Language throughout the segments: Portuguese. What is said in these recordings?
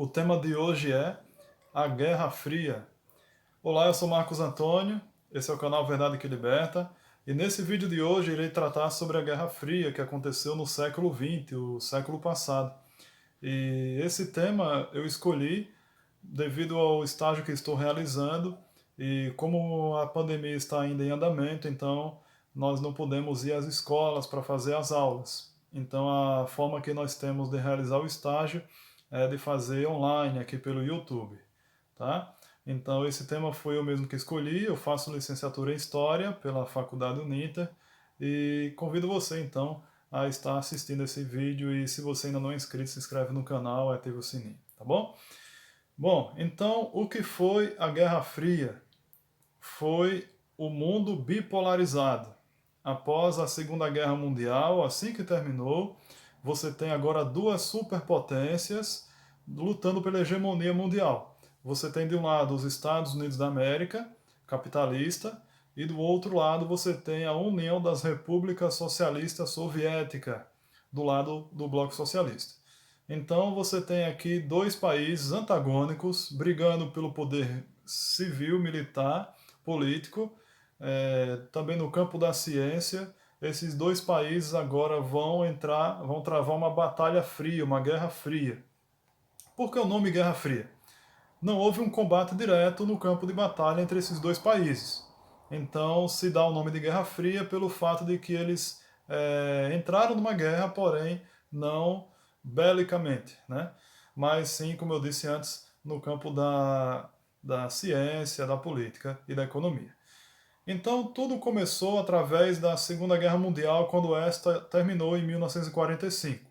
O tema de hoje é a Guerra Fria. Olá, eu sou Marcos Antônio, esse é o canal Verdade que Liberta, e nesse vídeo de hoje irei tratar sobre a Guerra Fria que aconteceu no século XX, o século passado. E esse tema eu escolhi devido ao estágio que estou realizando e como a pandemia está ainda em andamento, então nós não podemos ir às escolas para fazer as aulas. Então a forma que nós temos de realizar o estágio é de fazer online aqui pelo YouTube, tá? Então esse tema foi eu mesmo que escolhi, eu faço licenciatura em História pela Faculdade Uninter e convido você então a estar assistindo esse vídeo e se você ainda não é inscrito, se inscreve no canal e ativa o sininho, tá bom? Bom, então o que foi a Guerra Fria? Foi o mundo bipolarizado. Após a Segunda Guerra Mundial, assim que terminou, você tem agora duas superpotências lutando pela hegemonia mundial. Você tem de um lado os Estados Unidos da América, capitalista, e do outro lado você tem a União das Repúblicas Socialistas Soviéticas, do lado do Bloco Socialista. Então você tem aqui dois países antagônicos brigando pelo poder civil, militar, político, também no campo da ciência. Esses dois países agora vão travar uma batalha fria, uma guerra fria. Por que o nome Guerra Fria? Não houve um combate direto no campo de batalha entre esses dois países. Então se dá o nome de Guerra Fria pelo fato de que eles entraram numa guerra, porém não belicamente, né? Mas sim, como eu disse antes, no campo da ciência, da política e da economia. Então tudo começou através da Segunda Guerra Mundial, quando esta terminou em 1945.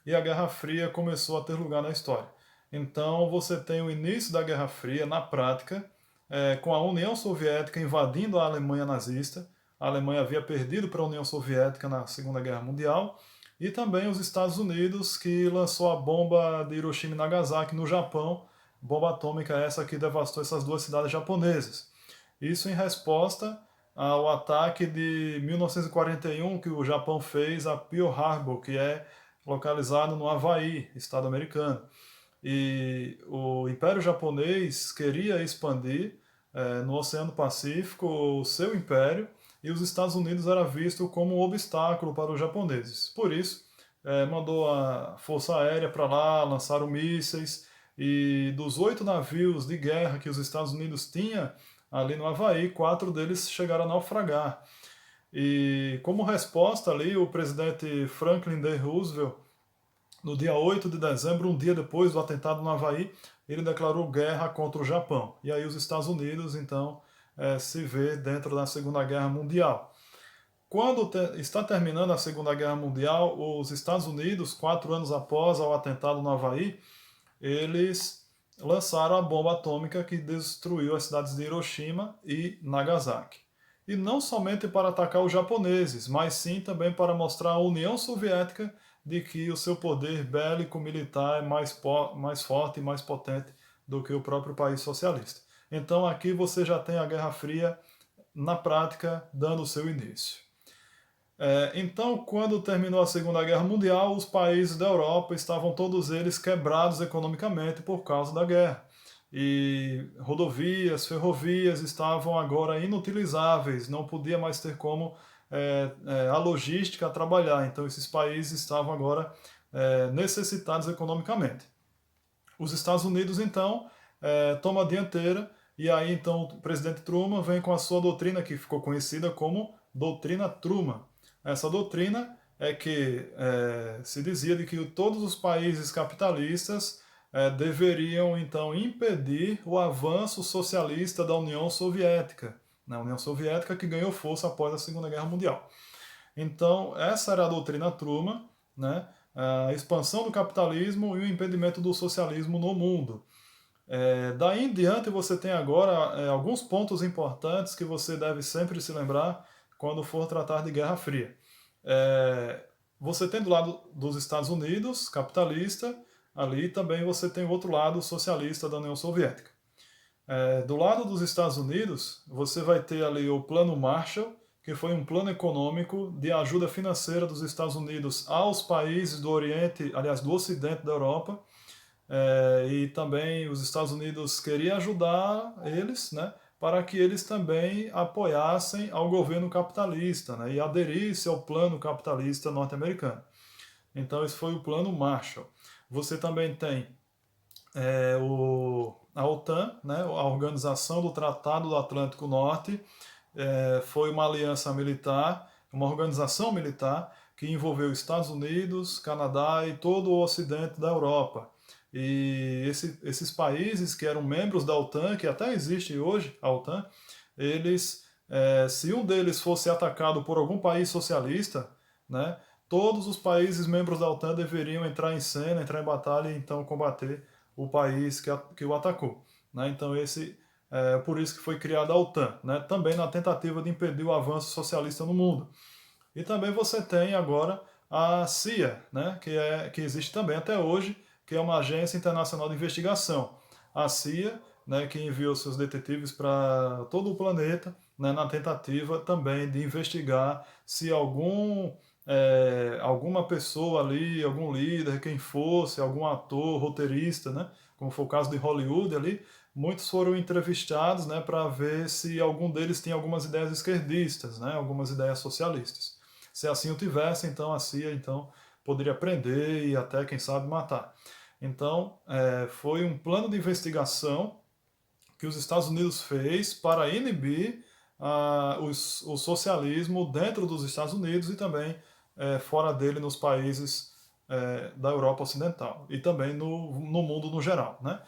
E a Guerra Fria começou a ter lugar na história. Então você tem o início da Guerra Fria, na prática, com a União Soviética invadindo a Alemanha nazista. A Alemanha havia perdido para a União Soviética na Segunda Guerra Mundial. E também os Estados Unidos, que lançou a bomba de Hiroshima e Nagasaki no Japão, bomba atômica essa que devastou essas duas cidades japonesas. Isso em resposta ao ataque de 1941 que o Japão fez a Pearl Harbor, que é localizado no Havaí, estado americano. E o Império Japonês queria expandir no Oceano Pacífico o seu império e os Estados Unidos era visto como um obstáculo para os japoneses. Por isso, mandou a Força Aérea para lá, lançaram mísseis e dos 8 navios de guerra que os Estados Unidos tinha ali no Havaí, 4 deles chegaram a naufragar. E como resposta ali, o presidente Franklin D. Roosevelt, no dia 8 de dezembro, um dia depois do atentado no Havaí, ele declarou guerra contra o Japão. E aí os Estados Unidos, então, se vê dentro da Segunda Guerra Mundial. Quando está terminando a Segunda Guerra Mundial, os Estados Unidos, 4 anos após o atentado no Havaí, eles lançaram a bomba atômica que destruiu as cidades de Hiroshima e Nagasaki. E não somente para atacar os japoneses, mas sim também para mostrar à União Soviética de que o seu poder bélico militar é mais forte e mais potente do que o próprio país socialista. Então aqui você já tem a Guerra Fria na prática dando o seu início. Então, quando terminou a Segunda Guerra Mundial, os países da Europa estavam todos eles quebrados economicamente por causa da guerra. E rodovias, ferrovias estavam agora inutilizáveis, não podia mais ter como a logística trabalhar. Então, esses países estavam agora necessitados economicamente. Os Estados Unidos, então, toma a dianteira e aí, então, o presidente Truman vem com a sua doutrina que ficou conhecida como Doutrina Truman. Essa doutrina é que se dizia de que todos os países capitalistas deveriam então impedir o avanço socialista da União Soviética, na União Soviética que ganhou força após a Segunda Guerra Mundial. Então, essa era a doutrina Truman, né? A expansão do capitalismo e o impedimento do socialismo no mundo. Daí em diante você tem agora alguns pontos importantes que você deve sempre se lembrar quando for tratar de Guerra Fria. Você tem do lado dos Estados Unidos, capitalista, ali também você tem o outro lado socialista da União Soviética. Do lado dos Estados Unidos, você vai ter ali o Plano Marshall, que foi um plano econômico de ajuda financeira dos Estados Unidos aos países do Oriente, aliás, do Ocidente da Europa, e também os Estados Unidos queria ajudar eles, né, para que eles também apoiassem ao governo capitalista, né, e aderissem ao plano capitalista norte-americano. Então esse foi o plano Marshall. Você também tem a OTAN, né, a Organização do Tratado do Atlântico Norte, foi uma aliança militar, uma organização militar que envolveu Estados Unidos, Canadá e todo o ocidente da Europa. E esses países que eram membros da OTAN, que até existe hoje a OTAN, eles, se um deles fosse atacado por algum país socialista, né, todos os países membros da OTAN deveriam entrar em cena, entrar em batalha e então combater o país que o atacou. Né? Então por isso que foi criada a OTAN, né? Também na tentativa de impedir o avanço socialista no mundo. E também você tem agora a CIA, né? que existe também até hoje, que é uma agência internacional de investigação. A CIA, né, que enviou seus detetives para todo o planeta, né, na tentativa também de investigar se alguma pessoa ali, algum líder, quem fosse, algum ator, roteirista, né, como foi o caso de Hollywood ali, muitos foram entrevistados, né, para ver se algum deles tinha algumas ideias esquerdistas, né, algumas ideias socialistas. Se assim o tivesse, então a CIA então, poderia prender e até, quem sabe, matar. Então, foi um plano de investigação que os Estados Unidos fez para inibir o socialismo dentro dos Estados Unidos e também fora dele nos países da Europa Ocidental e também no mundo no geral, né?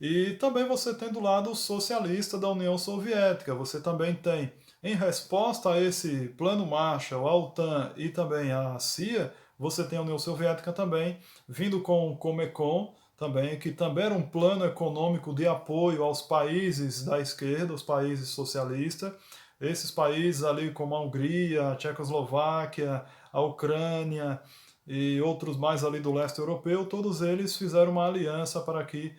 E também você tem do lado socialista da União Soviética, você também tem, em resposta a esse plano Marshall, a OTAN e também a CIA, você tem a União Soviética também vindo com o Comecon, também, que também era um plano econômico de apoio aos países da esquerda, os países socialistas. Esses países ali como a Hungria, a Tchecoslováquia, a Ucrânia e outros mais ali do leste europeu, todos eles fizeram uma aliança para que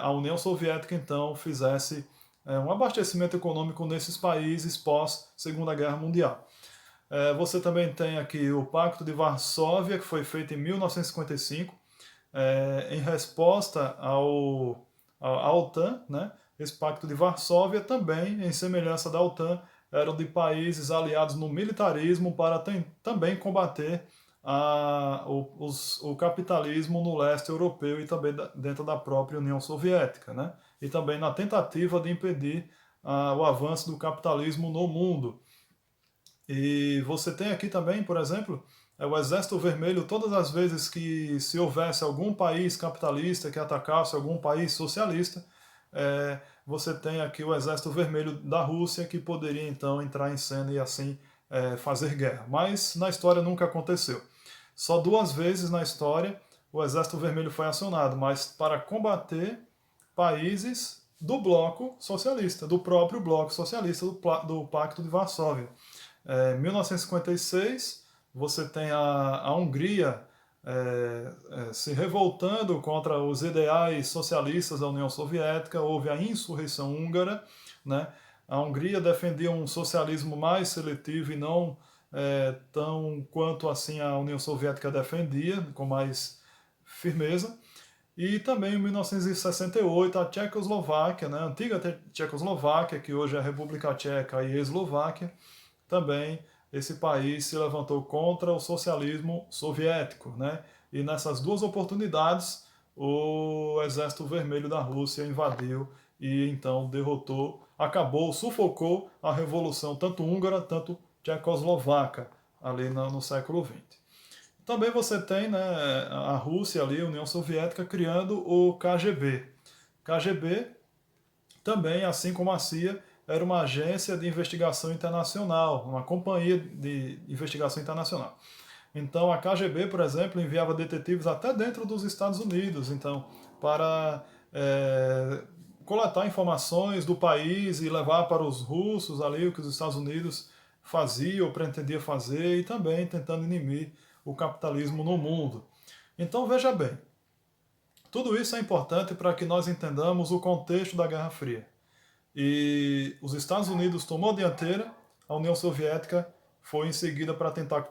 a União Soviética então fizesse um abastecimento econômico nesses países pós Segunda Guerra Mundial. Você também tem aqui o Pacto de Varsóvia, que foi feito em 1955, em resposta à OTAN, né? Esse Pacto de Varsóvia também, em semelhança da OTAN, eram de países aliados no militarismo para também combater o capitalismo no leste europeu e também dentro da própria União Soviética, né? E também na tentativa de impedir o avanço do capitalismo no mundo. E você tem aqui também, por exemplo, o Exército Vermelho, todas as vezes que se houvesse algum país capitalista que atacasse algum país socialista, você tem aqui o Exército Vermelho da Rússia que poderia então entrar em cena e assim fazer guerra. Mas na história nunca aconteceu. Só 2 vezes na história o Exército Vermelho foi acionado, mas para combater países do bloco socialista, do próprio bloco socialista, do Pacto de Varsóvia. Em 1956, você tem a Hungria se revoltando contra os ideais socialistas da União Soviética, houve a insurreição húngara, né? A Hungria defendia um socialismo mais seletivo e não tão quanto assim a União Soviética defendia, com mais firmeza. E também em 1968 a Tchecoslováquia, né, a antiga Tchecoslováquia, que hoje é a República Tcheca e Eslováquia, também esse país se levantou contra o socialismo soviético, né? E nessas 2 oportunidades o Exército Vermelho da Rússia invadiu e então derrotou, acabou, sufocou a revolução tanto húngara, tanto tchecoslovaca ali no século XX. Também você tem, né, a Rússia ali, a União Soviética, criando o KGB. KGB também, assim como a CIA, era uma agência de investigação internacional, uma companhia de investigação internacional. Então a KGB, por exemplo, enviava detetives até dentro dos Estados Unidos, então para coletar informações do país e levar para os russos ali o que os Estados Unidos fazia ou pretendia fazer e também tentando inibir o capitalismo no mundo. Então veja bem, tudo isso é importante para que nós entendamos o contexto da Guerra Fria. E os Estados Unidos tomou a dianteira, a União Soviética foi em seguida para tentar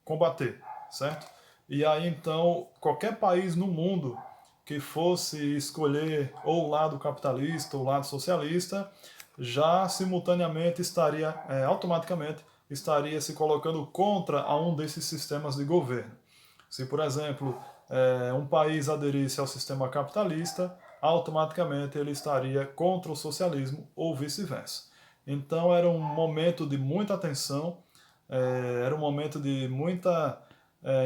combater, certo? E aí então qualquer país no mundo que fosse escolher ou o lado capitalista ou o lado socialista, já simultaneamente automaticamente estaria se colocando contra a um desses sistemas de governo. Se, por exemplo, um país aderisse ao sistema capitalista, automaticamente ele estaria contra o socialismo ou vice-versa. Então era um momento de muita tensão, era um momento de muita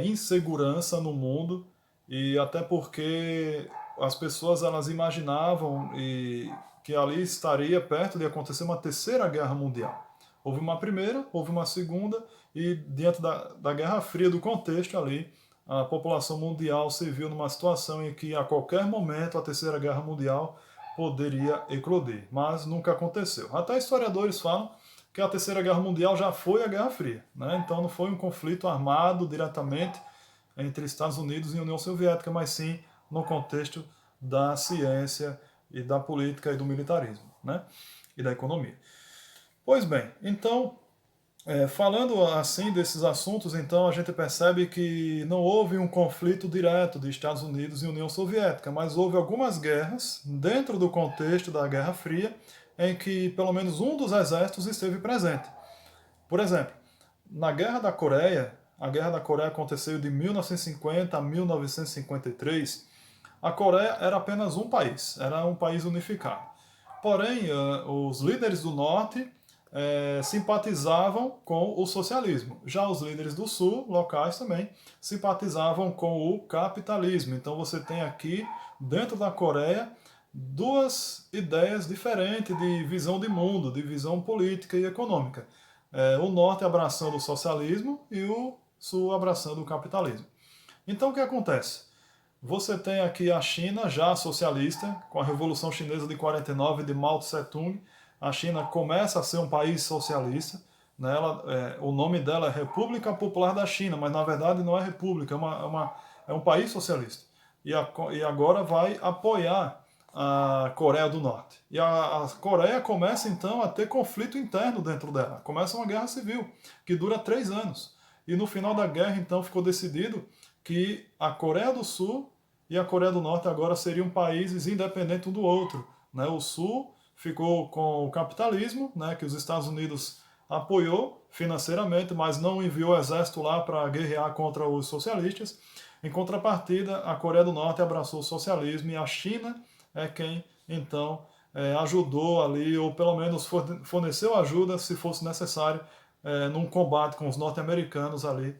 insegurança no mundo, e até porque as pessoas elas imaginavam que ali estaria perto de acontecer uma terceira guerra mundial. Houve uma primeira, houve uma segunda, e diante da Guerra Fria, do contexto ali, a população mundial se viu numa situação em que a qualquer momento a terceira guerra mundial poderia eclodir, mas nunca aconteceu. Até historiadores falam que a terceira guerra mundial já foi a Guerra Fria, né? Então não foi um conflito armado diretamente entre Estados Unidos e União Soviética, mas sim no contexto da ciência e da política e do militarismo, né? E da economia. Pois bem, então, falando assim desses assuntos, então a gente percebe que não houve um conflito direto de Estados Unidos e União Soviética, mas houve algumas guerras dentro do contexto da Guerra Fria, em que pelo menos um dos exércitos esteve presente. Por exemplo, na Guerra da Coreia, a Guerra da Coreia aconteceu de 1950 a 1953, a Coreia era apenas um país, era um país unificado. Porém, os líderes do norte simpatizavam com o socialismo. Já os líderes do sul, locais também, simpatizavam com o capitalismo. Então você tem aqui, dentro da Coreia, duas ideias diferentes de visão de mundo, de visão política e econômica. O norte abraçando o socialismo e o sul abraçando o capitalismo. Então o que acontece? Você tem aqui a China já socialista, com a Revolução Chinesa de 49 de Mao Tse-tung. A China começa a ser um país socialista. Né? O nome dela é República Popular da China, mas na verdade não é república, é um país socialista. E agora vai apoiar a Coreia do Norte. E a Coreia começa então a ter conflito interno dentro dela. Começa uma guerra civil, que dura 3 anos. E no final da guerra então ficou decidido que a Coreia do Sul e a Coreia do Norte agora seriam países independentes um do outro. Né? O Sul ficou com o capitalismo, né, que os Estados Unidos apoiou financeiramente, mas não enviou exército lá para guerrear contra os socialistas. Em contrapartida, a Coreia do Norte abraçou o socialismo e a China é quem, então, ajudou ali, ou pelo menos forneceu ajuda, se fosse necessário, num combate com os norte-americanos ali.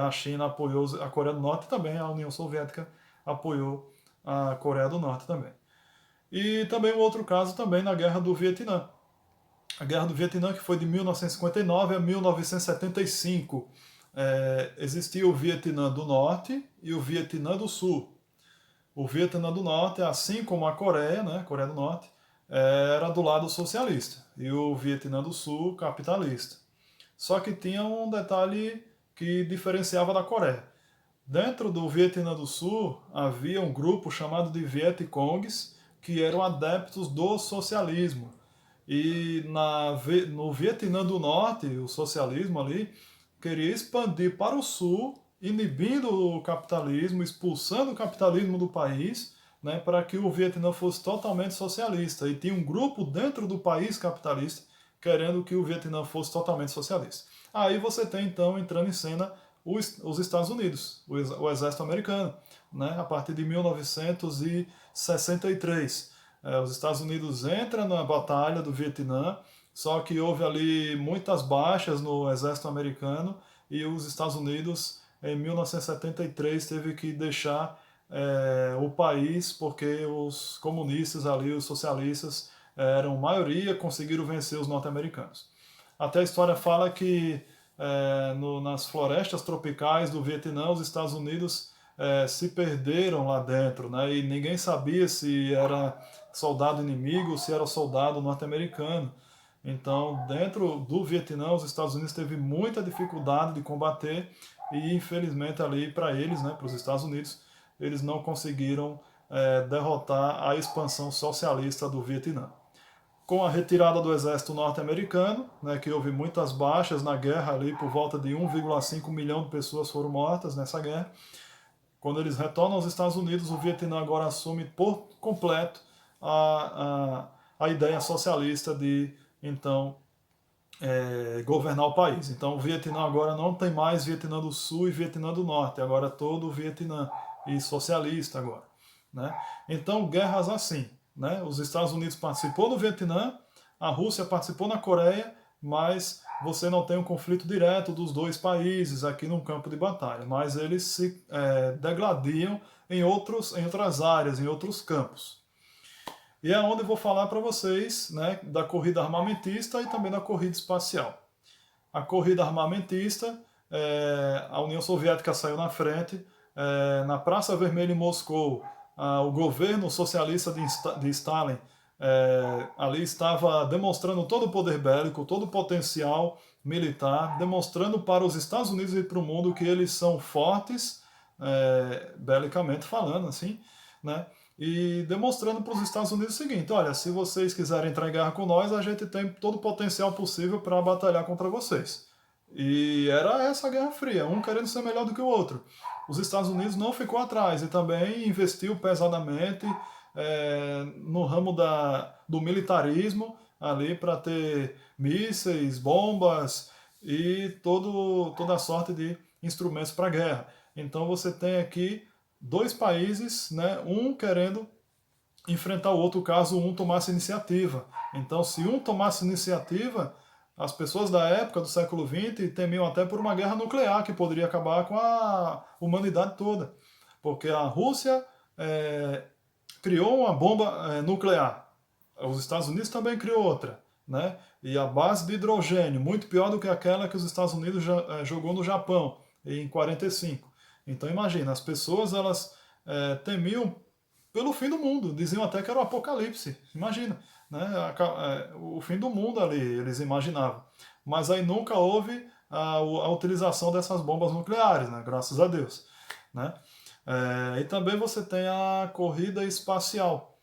A China apoiou a Coreia do Norte e também a União Soviética apoiou a Coreia do Norte também. E também um outro caso também na Guerra do Vietnã. A Guerra do Vietnã, que foi de 1959 a 1975. Existia o Vietnã do Norte e o Vietnã do Sul. O Vietnã do Norte, assim como a Coreia, né, Coreia do Norte, era do lado socialista. E o Vietnã do Sul, capitalista. Só que tinha um detalhe que diferenciava da Coreia. Dentro do Vietnã do Sul havia um grupo chamado de Vietcongs, que eram adeptos do socialismo. E no Vietnã do Norte, o socialismo ali queria expandir para o Sul, inibindo o capitalismo, expulsando o capitalismo do país, né, para que o Vietnã fosse totalmente socialista. E tinha um grupo dentro do país capitalista querendo que o Vietnã fosse totalmente socialista. Aí você tem, então, entrando em cena os Estados Unidos, o exército americano, né, a partir de 1963. Os Estados Unidos entram na batalha do Vietnã, só que houve ali muitas baixas no exército americano e os Estados Unidos, em 1973, teve que deixar o país porque os comunistas ali, os socialistas, eram maioria, conseguiram vencer os norte-americanos. Até a história fala que nas florestas tropicais do Vietnã, os Estados Unidos se perderam lá dentro, né? E ninguém sabia se era soldado inimigo ou se era soldado norte-americano. Então, dentro do Vietnã, os Estados Unidos teve muita dificuldade de combater e, infelizmente, ali para eles, né, para os Estados Unidos, eles não conseguiram derrotar a expansão socialista do Vietnã. Com a retirada do exército norte-americano, né, que houve muitas baixas na guerra ali, por volta de 1,5 milhão de pessoas foram mortas nessa guerra, Quando eles retornam aos Estados Unidos, o Vietnã agora assume por completo a ideia socialista de, então, governar o país. Então o Vietnã agora não tem mais Vietnã do Sul e Vietnã do Norte, agora todo o Vietnã, e socialista agora. Né? Então guerras assim. Né? Os Estados Unidos participou do Vietnã, a Rússia participou na Coreia, mas você não tem um conflito direto dos dois países aqui num campo de batalha, mas eles se degladiam em outras áreas, em outros campos. E é onde eu vou falar para vocês, né, da corrida armamentista e também da corrida espacial. A corrida armamentista, a União Soviética saiu na frente, na Praça Vermelha em Moscou, o governo socialista de Stalin ali estava demonstrando todo o poder bélico, todo o potencial militar, demonstrando para os Estados Unidos e para o mundo que eles são fortes, belicamente falando, assim, né? E demonstrando para os Estados Unidos o seguinte: olha, se vocês quiserem entrar em guerra com nós, a gente tem todo o potencial possível para batalhar contra vocês. E era essa a Guerra Fria, um querendo ser melhor do que o outro. Os Estados Unidos não ficou atrás e também investiu pesadamente no ramo do militarismo ali para ter mísseis, bombas e toda a sorte de instrumentos para guerra. Então você tem aqui dois países, né, um querendo enfrentar o outro caso um tomasse iniciativa. Então, se um tomasse iniciativa, as pessoas da época do século XX temiam até por uma guerra nuclear que poderia acabar com a humanidade toda. Porque a Rússia criou uma bomba nuclear. Os Estados Unidos também criou outra. Né? E a base de hidrogênio, muito pior do que aquela que os Estados Unidos jogou no Japão em 45. Então imagina, as pessoas elas temiam pelo fim do mundo, diziam até que era o apocalipse, imagina, né? O fim do mundo ali, eles imaginavam. Mas aí nunca houve a utilização dessas bombas nucleares, né? Graças a Deus. Né? E também você tem a corrida espacial.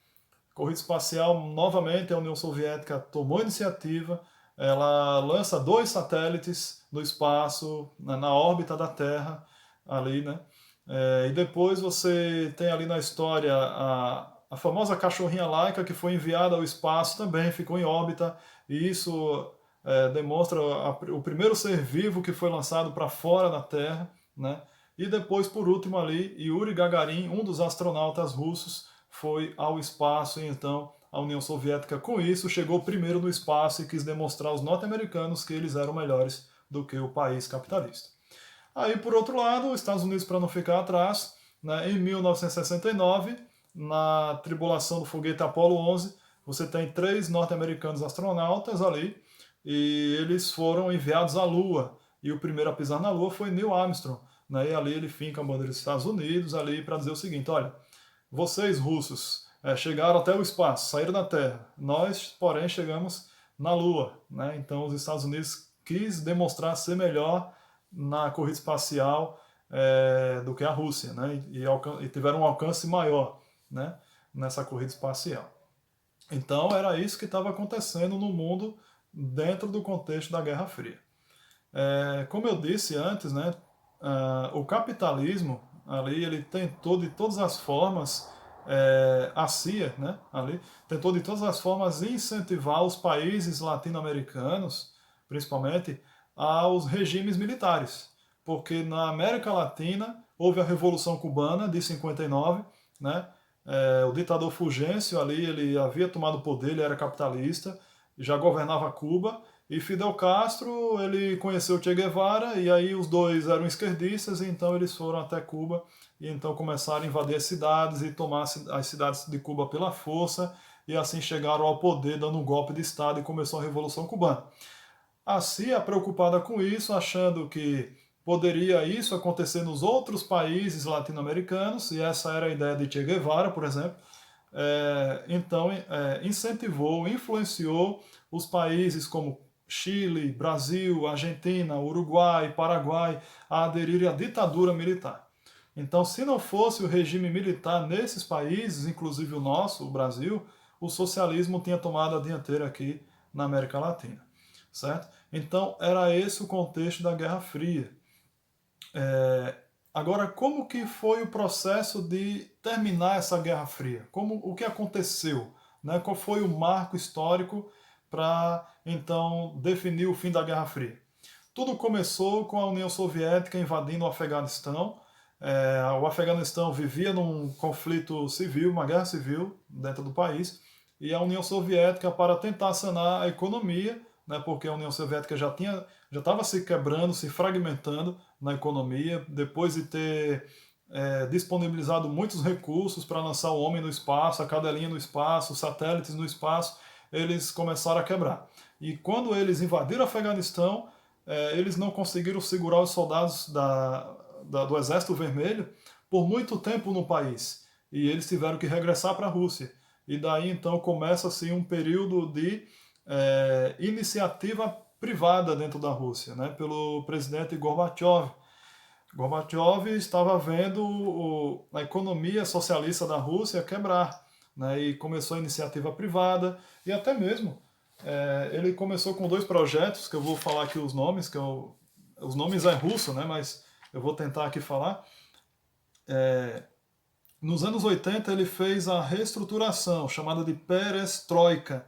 Corrida espacial, novamente, a União Soviética tomou iniciativa, ela lança 2 satélites no espaço, na órbita da Terra, ali, né? E depois você tem ali na história a famosa cachorrinha Laika, que foi enviada ao espaço também, ficou em órbita, e isso demonstra o primeiro ser vivo que foi lançado para fora da Terra, né? E depois, por último ali, Yuri Gagarin, um dos astronautas russos, foi ao espaço, e então a União Soviética com isso chegou primeiro no espaço e quis demonstrar aos norte-americanos que eles eram melhores do que o país capitalista. Aí, por outro lado, os Estados Unidos, para não ficar atrás, né, em 1969, na tribulação do foguete Apollo 11, você tem 3 norte-americanos astronautas ali, e eles foram enviados à Lua. E o primeiro a pisar na Lua foi Neil Armstrong. Né, e ali ele finca a bandeira dos Estados Unidos ali para dizer o seguinte: olha, vocês russos chegaram até o espaço, saíram da Terra. Nós, porém, chegamos na Lua. Né? Então os Estados Unidos quis demonstrar ser melhor na corrida espacial do que a Rússia, né? E tiveram um alcance maior, né? Nessa corrida espacial. Então era isso que estava acontecendo no mundo dentro do contexto da Guerra Fria. Como eu disse antes, né? O capitalismo ali ele tentou de todas as formas, a CIA, né? Ali tentou de todas as formas incentivar os países latino-americanos, principalmente, aos regimes militares, porque na América Latina houve a Revolução Cubana de 59, né? O ditador Fulgêncio ali ele havia tomado o poder, ele era capitalista, já governava Cuba, e Fidel Castro ele conheceu Che Guevara e aí os dois eram esquerdistas, e então eles foram até Cuba e então começaram a invadir as cidades e tomar as cidades de Cuba pela força, e assim chegaram ao poder dando um golpe de Estado e começou a Revolução Cubana. A CIA, preocupada com isso, achando que poderia isso acontecer nos outros países latino-americanos, e essa era a ideia de Che Guevara, por exemplo, então incentivou, influenciou os países como Chile, Brasil, Argentina, Uruguai, Paraguai a aderirem à ditadura militar. Então, se não fosse o regime militar nesses países, inclusive o nosso, o Brasil, o socialismo tinha tomado a dianteira aqui na América Latina. Certo? Então, era esse o contexto da Guerra Fria. Agora, como que foi o processo de terminar essa Guerra Fria? O que aconteceu? Né? Qual foi o marco histórico para, então, definir o fim da Guerra Fria? Tudo começou com a União Soviética invadindo o Afeganistão. O Afeganistão vivia num conflito civil, uma guerra civil dentro do país, e a União Soviética, para tentar sanar a economia, né, porque a União Soviética já estava se quebrando, se fragmentando na economia, depois de ter disponibilizado muitos recursos para lançar o homem no espaço, a cadelinha no espaço, satélites no espaço, eles começaram a quebrar. E quando eles invadiram o Afeganistão, eles não conseguiram segurar os soldados do Exército Vermelho por muito tempo no país. E eles tiveram que regressar para a Rússia. E daí então começa assim um período de iniciativa privada dentro da Rússia, né, pelo presidente Gorbachev. Gorbachev estava vendo a economia socialista da Rússia quebrar, né, e começou a iniciativa privada e até mesmo ele começou com 2 projetos, que eu vou falar aqui os nomes, os nomes é russo, né, mas eu vou tentar aqui falar. Nos anos 80 ele fez a reestruturação, chamada de perestroika,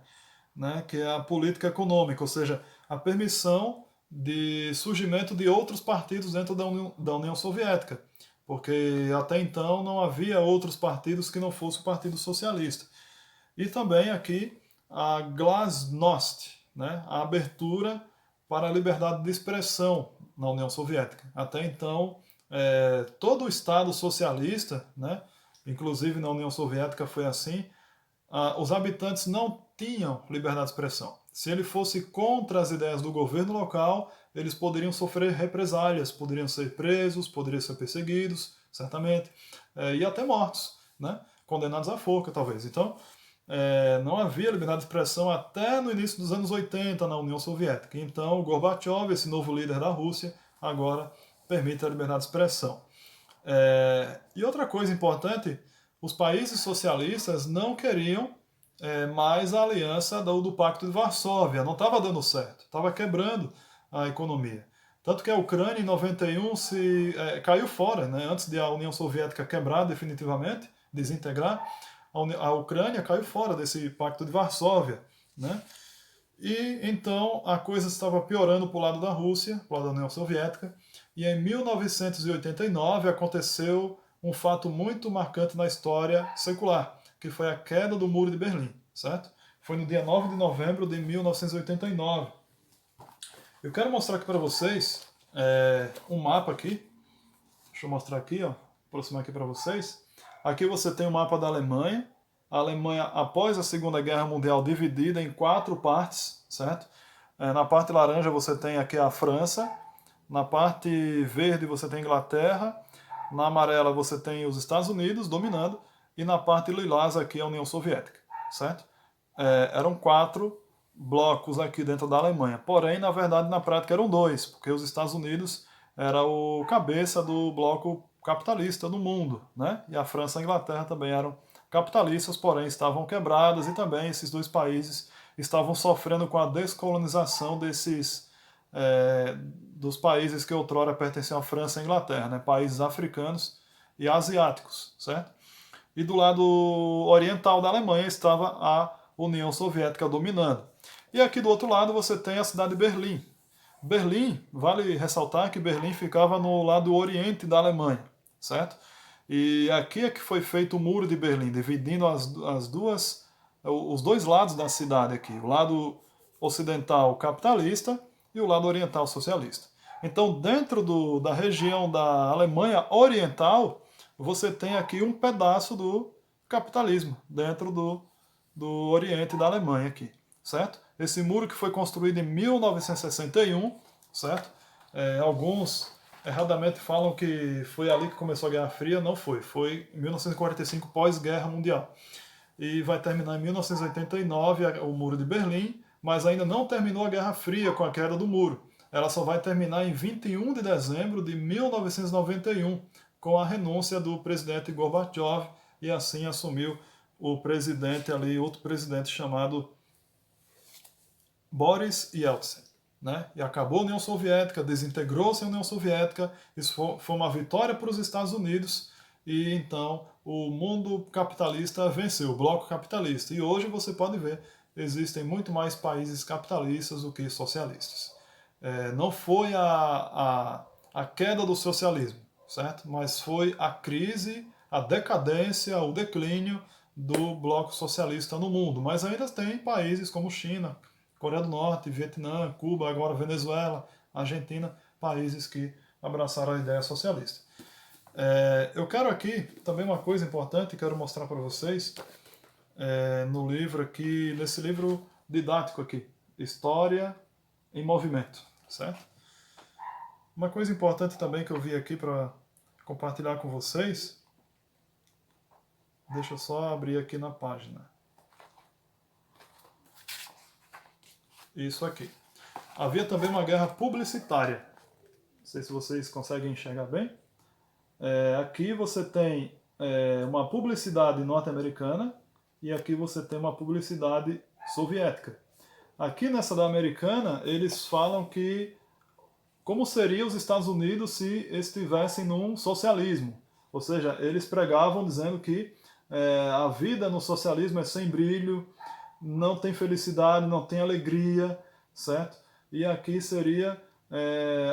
né, que é a política econômica, ou seja, a permissão de surgimento de outros partidos dentro da União Soviética, porque até então não havia outros partidos que não fosse o Partido Socialista. E também aqui a glasnost, né, a abertura para a liberdade de expressão na União Soviética. Até então, todo o Estado socialista, né, inclusive na União Soviética foi assim, os habitantes não tinham liberdade de expressão. Se ele fosse contra as ideias do governo local, eles poderiam sofrer represálias, poderiam ser presos, poderiam ser perseguidos, certamente, e até mortos, né? Condenados à forca, talvez. Então, não havia liberdade de expressão até no início dos anos 80 na União Soviética. Então, Gorbachev, esse novo líder da Rússia, agora permite a liberdade de expressão. E outra coisa importante, os países socialistas não queriam mais a aliança do Pacto de Varsóvia, não estava dando certo, estava quebrando a economia. Tanto que a Ucrânia, em 91, caiu fora, né? Antes de a União Soviética quebrar definitivamente, desintegrar, a Ucrânia caiu fora desse Pacto de Varsóvia, né? E então a coisa estava piorando para o lado da Rússia, para o lado da União Soviética, e em 1989 aconteceu um fato muito marcante na história secular, que foi a queda do Muro de Berlim, certo? Foi no dia 9 de novembro de 1989. Eu quero mostrar aqui para vocês um mapa aqui. Deixa eu mostrar aqui, ó, aproximar aqui para vocês. Aqui você tem o mapa da Alemanha. A Alemanha, após a Segunda Guerra Mundial, dividida em 4 partes, certo? Na parte laranja você tem aqui a França, na parte verde você tem a Inglaterra, na amarela você tem os Estados Unidos dominando, e na parte lilás aqui a União Soviética, certo? Eram 4 blocos aqui dentro da Alemanha, porém, na verdade, na prática eram 2, porque os Estados Unidos era o cabeça do bloco capitalista no mundo, né? E a França e a Inglaterra também eram capitalistas, porém estavam quebradas, e também esses 2 países estavam sofrendo com a descolonização dos países que outrora pertenciam à França e à Inglaterra, né? Países africanos e asiáticos, certo? E do lado oriental da Alemanha estava a União Soviética dominando. E aqui do outro lado você tem a cidade de Berlim. Berlim, vale ressaltar que Berlim ficava no lado oriente da Alemanha, certo? E aqui é que foi feito o Muro de Berlim, dividindo os 2 lados da cidade aqui, o lado ocidental capitalista e o lado oriental socialista. Então, dentro da região da Alemanha Oriental, você tem aqui um pedaço do capitalismo, dentro do Oriente da Alemanha aqui, certo? Esse muro que foi construído em 1961, certo? Alguns erradamente falam que foi ali que começou a Guerra Fria, não foi. Foi em 1945, pós-Guerra Mundial. E vai terminar em 1989 o Muro de Berlim, mas ainda não terminou a Guerra Fria com a queda do muro. Ela só vai terminar em 21 de dezembro de 1991, com a renúncia do presidente Gorbachev, e assim assumiu o presidente ali, outro presidente chamado Boris Yeltsin. né? E acabou a União Soviética, desintegrou-se a União Soviética, isso foi uma vitória para os Estados Unidos, e então o mundo capitalista venceu, o bloco capitalista. E hoje você pode ver, existem muito mais países capitalistas do que socialistas. Não foi a queda do socialismo, certo? Mas foi a crise, a decadência, o declínio do bloco socialista no mundo. Mas ainda tem países como China, Coreia do Norte, Vietnã, Cuba, agora Venezuela, Argentina, países que abraçaram a ideia socialista. Eu quero aqui também uma coisa importante, quero mostrar para vocês no livro aqui, nesse livro didático aqui, História em Movimento, certo? Uma coisa importante também que eu vi aqui para compartilhar com vocês, deixa eu só abrir aqui na página. Isso aqui. Havia também uma guerra publicitária. Não sei se vocês conseguem enxergar bem. Aqui você tem uma publicidade norte-americana e aqui você tem uma publicidade soviética. Aqui nessa da americana, eles falam que como seria os Estados Unidos se estivessem num socialismo. Ou seja, eles pregavam dizendo que a vida no socialismo é sem brilho, não tem felicidade, não tem alegria, certo? E aqui seria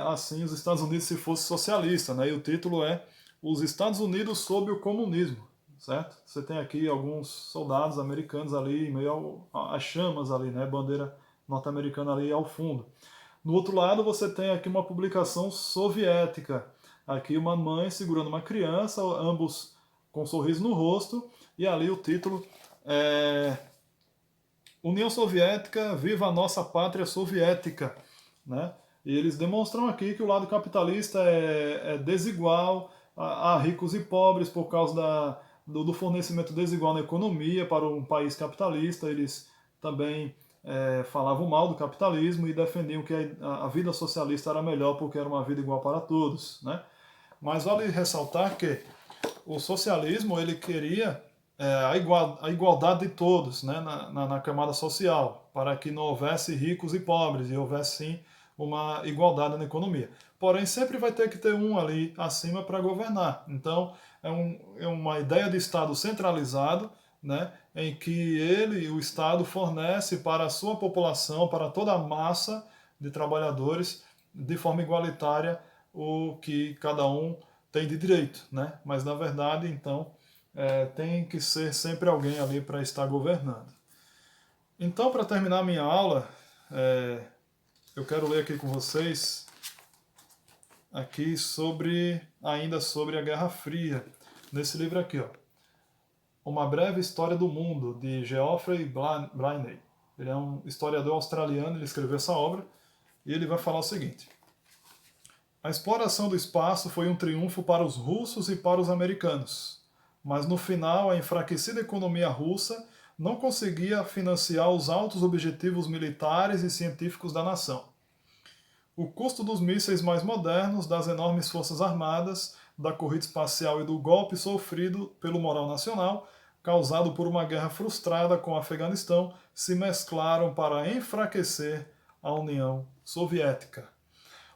assim os Estados Unidos se fosse socialista, né? E o título é Os Estados Unidos sob o comunismo, certo? Você tem aqui alguns soldados americanos ali, meio às chamas ali, né? Bandeira norte-americana ali ao fundo. No outro lado você tem aqui uma publicação soviética. Aqui uma mãe segurando uma criança, ambos com um sorriso no rosto, e ali o título é União Soviética, viva a nossa pátria soviética, né? E eles demonstram aqui que o lado capitalista é desigual, há ricos e pobres por causa do fornecimento desigual na economia para um país capitalista. Eles também falavam mal do capitalismo e defendiam que a vida socialista era melhor porque era uma vida igual para todos, né? Mas vale ressaltar que o socialismo ele queria a igualdade de todos, né, na camada social, para que não houvesse ricos e pobres e houvesse sim uma igualdade na economia. Porém, sempre vai ter que ter um ali acima para governar. Então, é uma ideia de Estado centralizado, né, em que o Estado, fornece para a sua população, para toda a massa de trabalhadores, de forma igualitária, o que cada um tem de direito, né? Mas na verdade, então, tem que ser sempre alguém ali para estar governando. Então, para terminar a minha aula, eu quero ler aqui com vocês aqui ainda sobre a Guerra Fria, nesse livro aqui, ó, Uma Breve História do Mundo, de Geoffrey Blainey. Ele é um historiador australiano, ele escreveu essa obra, e ele vai falar o seguinte: a exploração do espaço foi um triunfo para os russos e para os americanos, mas no final a enfraquecida economia russa não conseguia financiar os altos objetivos militares e científicos da nação. O custo dos mísseis mais modernos, das enormes forças armadas, da corrida espacial e do golpe sofrido pelo moral nacional, causado por uma guerra frustrada com o Afeganistão, se mesclaram para enfraquecer a União Soviética.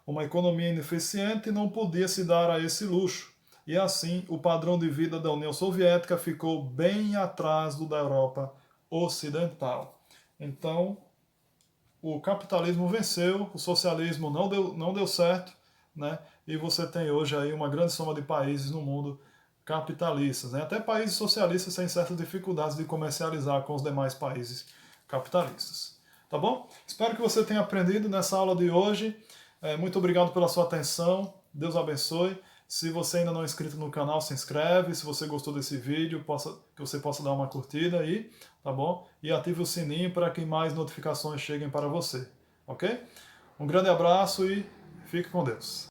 Uma economia ineficiente não podia se dar a esse luxo, e assim o padrão de vida da União Soviética ficou bem atrás do da Europa Ocidental. Então, o capitalismo venceu, o socialismo não deu certo, né? E você tem hoje aí uma grande soma de países no mundo capitalistas, né? Até países socialistas têm certas dificuldades de comercializar com os demais países capitalistas. Tá bom? Espero que você tenha aprendido nessa aula de hoje. Muito obrigado pela sua atenção. Deus abençoe. Se você ainda não é inscrito no canal, se inscreve. Se você gostou desse vídeo, que você possa dar uma curtida aí, tá bom? E ative o sininho para que mais notificações cheguem para você, ok? Um grande abraço e fique com Deus.